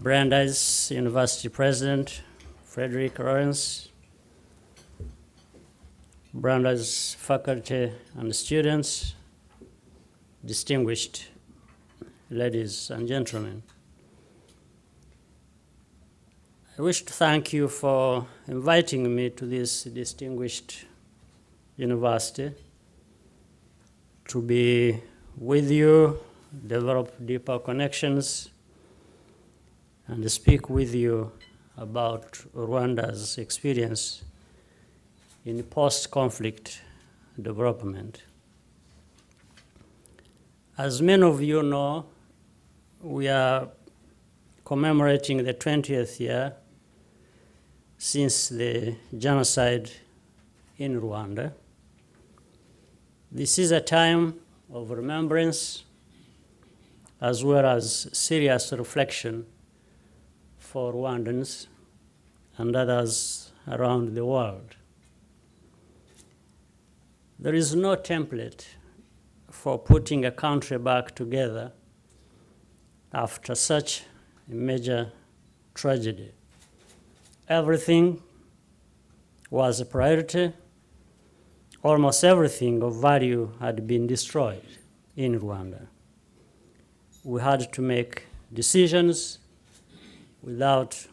Brandeis University President Frederick Lawrence, Brandeis faculty and students, distinguished ladies and gentlemen. I wish to thank you for inviting me to this distinguished university to be with you, develop deeper connections, and speak with you about Rwanda's experience in post-conflict development. As many of you know, we are commemorating the 20th year since the genocide in Rwanda. This is a time of remembrance as well as serious reflection for Rwandans and others around the world. There is no template for putting a country back together after such a major tragedy. Everything was a priority. Almost everything of value had been destroyed in Rwanda. We had to make decisions without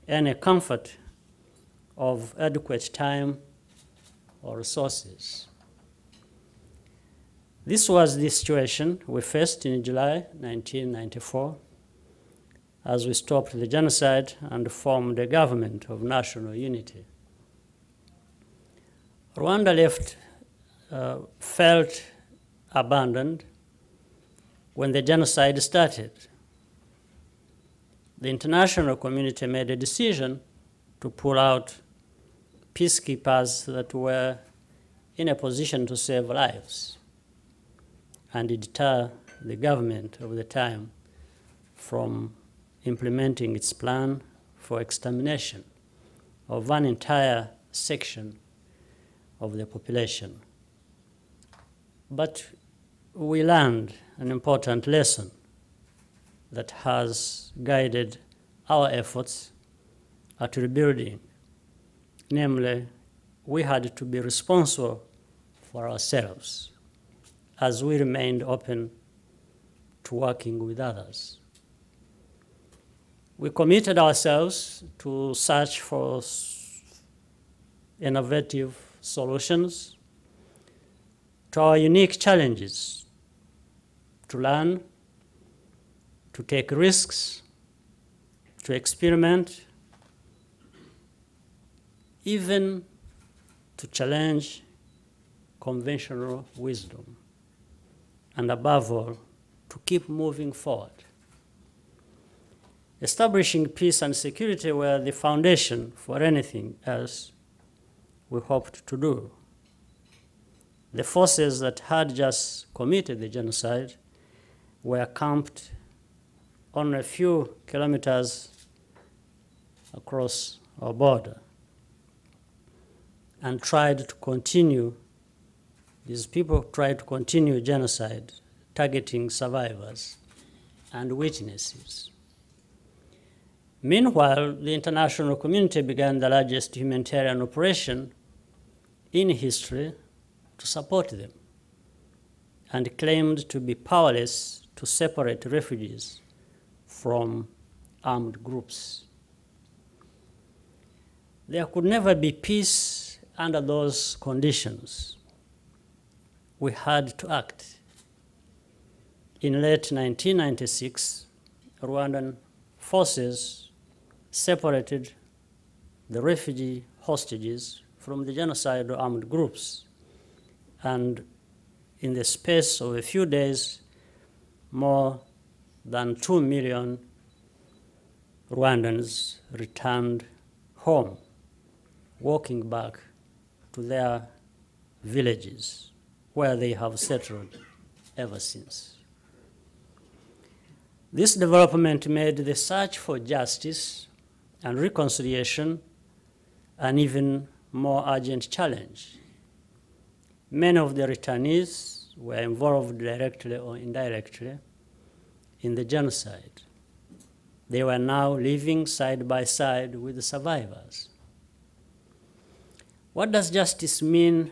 any comfort of adequate time or resources. This was the situation we faced in July 1994 as we stopped the genocide and formed a government of national unity. Rwanda felt abandoned when the genocide started. The international community made a decision to pull out peacekeepers that were in a position to save lives and deter the government of the time from implementing its plan for extermination of an entire section of the population. But we learned an important lesson that has guided our efforts at rebuilding. Namely, we had to be responsible for ourselves as we remained open to working with others. We committed ourselves to search for innovative solutions to our unique challenges, to learn, to take risks, to experiment, even to challenge conventional wisdom, and above all, to keep moving forward. Establishing peace and security were the foundation for anything else we hoped to do. The forces that had just committed the genocide were camped only a few kilometers across our border and these people tried to continue genocide, targeting survivors and witnesses. Meanwhile, the international community began the largest humanitarian operation in history to support them and claimed to be powerless to separate refugees from armed groups. There could never be peace under those conditions. We had to act. In late 1996, Rwandan forces separated the refugee hostages from the genocidal armed groups. And in the space of a few days, more than 2 million Rwandans returned home, walking back to their villages, where they have settled ever since. This development made the search for justice and reconciliation an even more urgent challenge. Many of the returnees were involved directly or indirectly in the genocide. They were now living side by side with the survivors. What does justice mean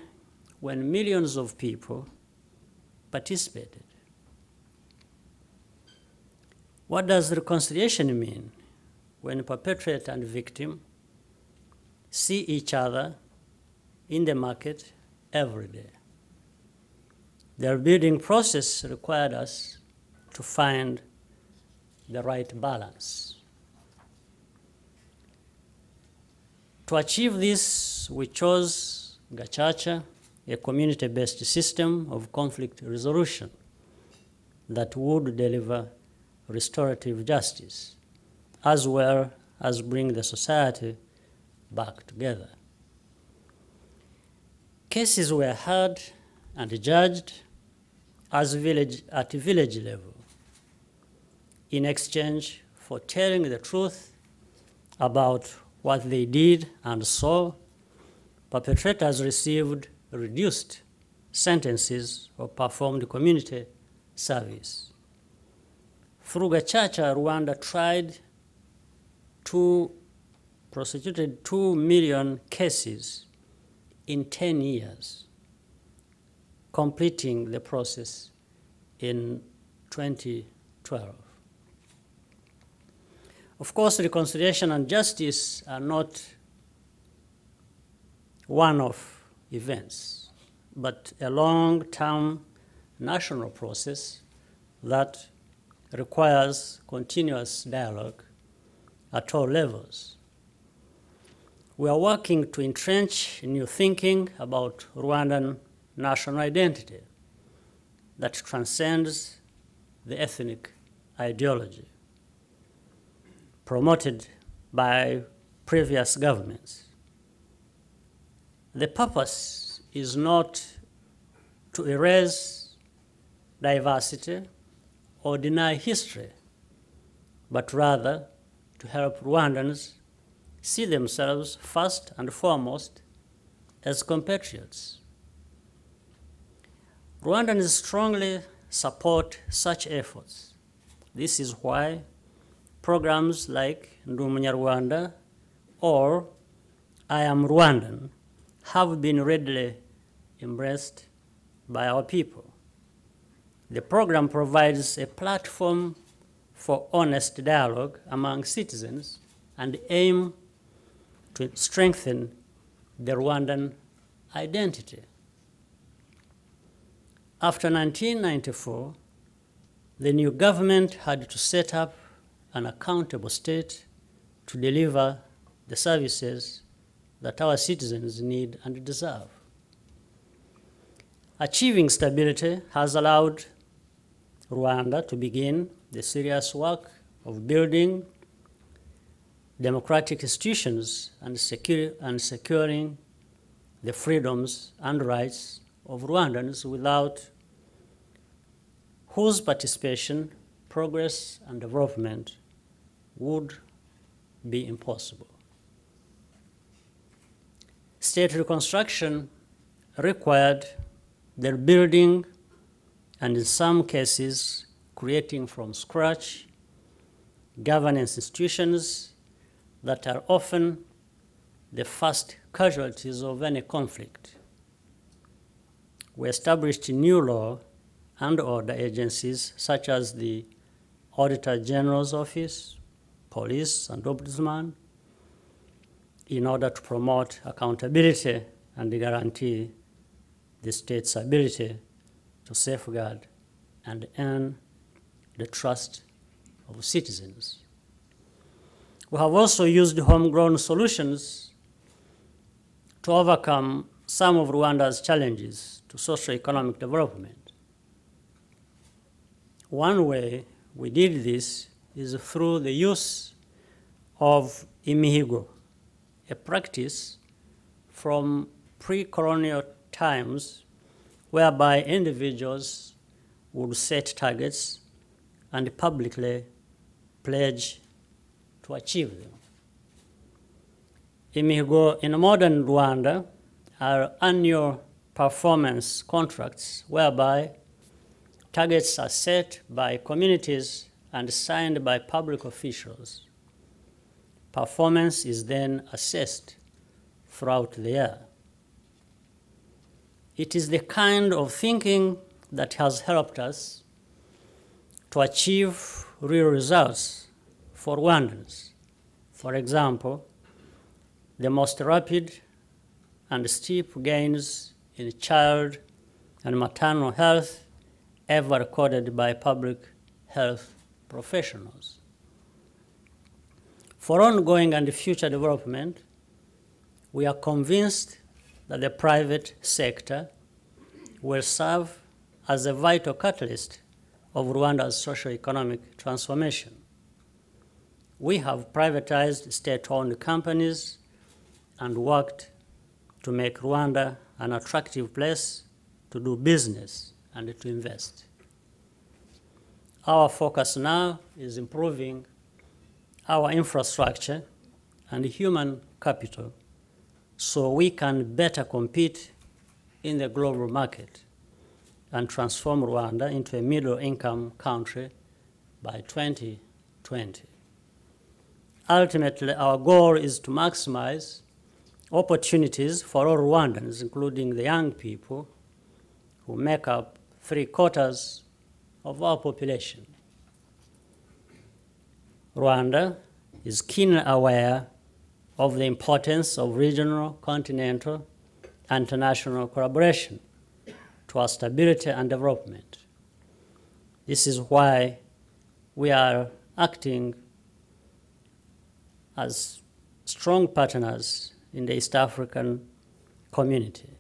when millions of people participated? What does reconciliation mean when perpetrator and victim see each other in the market every day? The rebuilding process required us to find the right balance. To achieve this, we chose Gacaca, a community-based system of conflict resolution that would deliver restorative justice, as well as bring the society back together. Cases were heard and judged at village level in exchange for telling the truth about what they did and saw. Perpetrators received reduced sentences or performed community service. Through Gacaca, Rwanda prosecuted 2 million cases in 10 years, completing the process in 2012. Of course, reconciliation and justice are not one-off events, but a long-term national process that requires continuous dialogue at all levels. We are working to entrench new thinking about Rwandan national identity that transcends the ethnic ideology promoted by previous governments. The purpose is not to erase diversity or deny history, but rather to help Rwandans see themselves first and foremost as compatriots. Rwandans strongly support such efforts. This is why programs like Ndi Umunyarwanda or I Am Rwandan have been readily embraced by our people. The program provides a platform for honest dialogue among citizens and aim to strengthen the Rwandan identity. After 1994, the new government had to set up an accountable state to deliver the services that our citizens need and deserve. Achieving stability has allowed Rwanda to begin the serious work of building democratic institutions and securing the freedoms and rights of Rwandans, without whose participation, progress, and development would be impossible. State reconstruction required the building and, in some cases, creating from scratch governance institutions that are often the first casualties of any conflict. We established new law and order agencies such as the Auditor General's Office, Police, and Ombudsman in order to promote accountability and guarantee the state's ability to safeguard and earn the trust of citizens. We have also used homegrown solutions to overcome some of Rwanda's challenges to socio-economic development. One way we did this is through the use of imihigo, a practice from pre-colonial times whereby individuals would set targets and publicly pledge to achieve them. Imihigo in modern Rwanda are annual performance contracts whereby targets are set by communities and signed by public officials. Performance is then assessed throughout the year. It is the kind of thinking that has helped us to achieve real results for Rwandans. For example, the most rapid and steep gains in child and maternal health ever recorded by public health professionals. For ongoing and future development, we are convinced that the private sector will serve as a vital catalyst of Rwanda's socio-economic transformation. We have privatized state-owned companies and worked to make Rwanda an attractive place to do business and to invest. Our focus now is improving our infrastructure and human capital so we can better compete in the global market and transform Rwanda into a middle-income country by 2020. Ultimately, our goal is to maximize opportunities for all Rwandans, including the young people who make up 3/4 of our population. Rwanda is keenly aware of the importance of regional, continental, and international collaboration to our stability and development. This is why we are acting as strong partners in the East African community,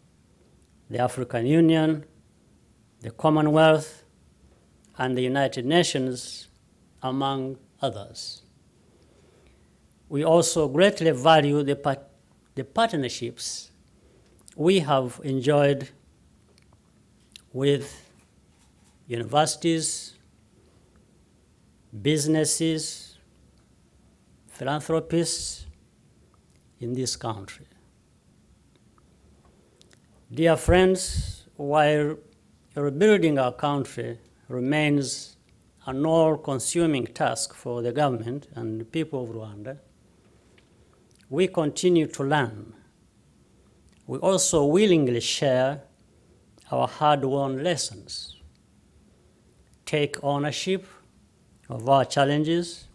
the African Union, the Commonwealth, and the United Nations, among others. We also greatly value the partnerships we have enjoyed with universities, businesses, philanthropists in this country. Dear friends, while rebuilding our country remains an all-consuming task for the government and the people of Rwanda, we continue to learn. We also willingly share our hard-won lessons, take ownership of our challenges,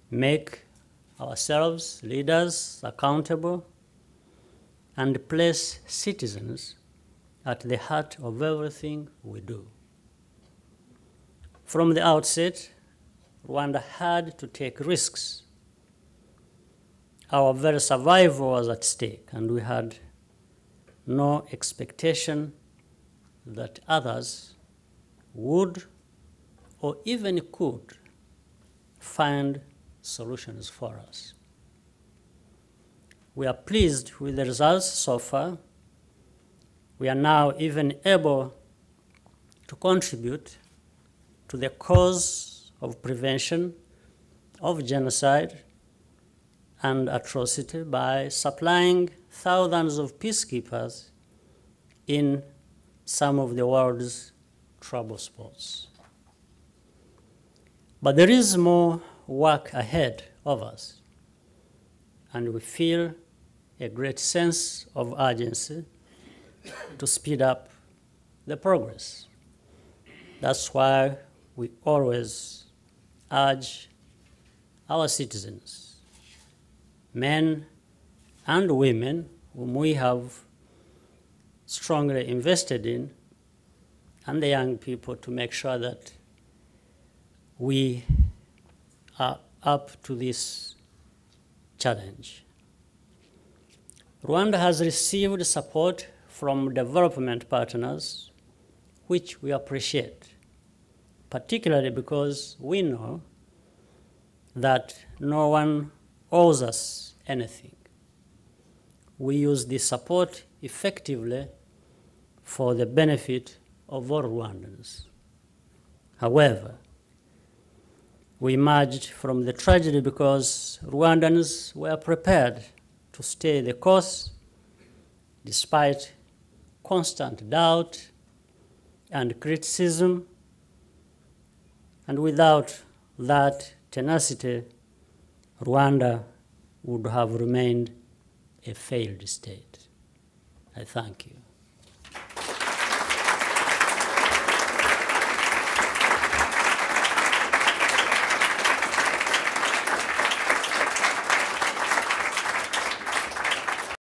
make ourselves leaders accountable, and place citizens at the heart of everything we do. From the outset, Rwanda had to take risks. Our very survival was at stake, and we had no expectation that others would or even could find solutions for us. We are pleased with the results so far. We are now even able to contribute to the cause of prevention of genocide and atrocity by supplying thousands of peacekeepers in some of the world's trouble spots. But there is more work ahead of us, and we feel a great sense of urgency to speed up the progress. That's why we always urge our citizens, men and women whom we have strongly invested in, and the young people, to make sure that we are up to this challenge. Rwanda has received support from development partners, which we appreciate, particularly because we know that no one owes us anything. We use this support effectively for the benefit of all Rwandans. However, we emerged from the tragedy because Rwandans were prepared to stay the course despite constant doubt and criticism, And without that tenacity, Rwanda would have remained a failed state. I thank you.